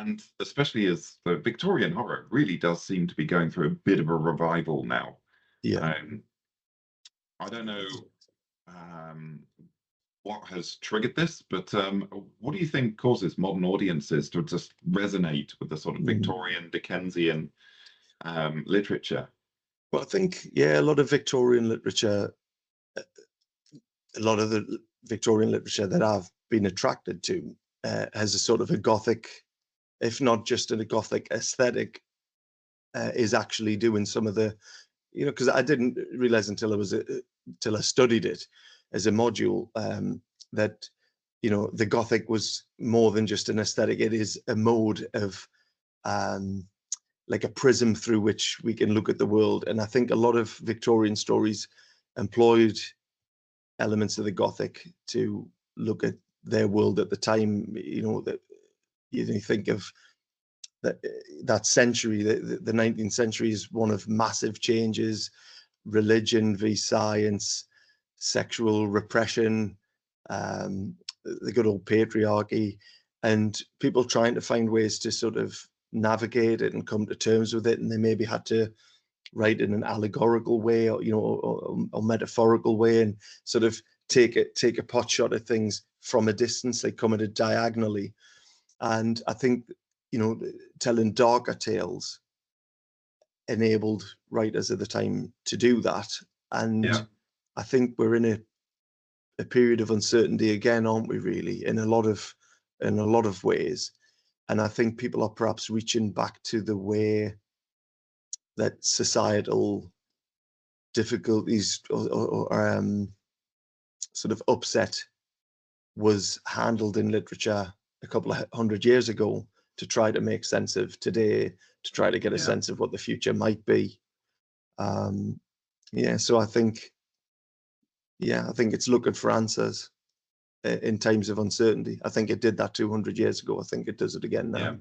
And especially as the Victorian horror really does seem to be going through a bit of a revival now. Yeah. I don't know um, what has triggered this, but what do you think causes modern audiences to just resonate with the sort of Victorian, Dickensian literature? Well, I think, yeah, a lot of Victorian literature, a lot of the Victorian literature that I've been attracted to has a sort of a Gothic, if not just in a Gothic aesthetic, is actually doing some of the, because I didn't realize until till I studied it as a module, that the Gothic was more than just an aesthetic. It is a mode of like a prism through which we can look at the world. And I think a lot of Victorian stories employed elements of the Gothic to look at their world at the time. That you think of that century, the 19th century is one of massive changes, religion v science, sexual repression, the good old patriarchy, and people trying to find ways to sort of navigate it and come to terms with it. And they maybe had to write in an allegorical way, or metaphorical way, and sort of take a pot shot at things from a distance. They come at it diagonally. And I think, telling darker tales enabled writers at the time to do that. And I think we're in a period of uncertainty again, aren't we, really, in a lot of ways. And I think people are perhaps reaching back to the way that societal difficulties or sort of upset was handled in literature a couple of hundred years ago, to try to make sense of today, to try to get a sense of what the future might be. So I think it's looking for answers in times of uncertainty. I think it did that 200 years ago. I think it does it again now.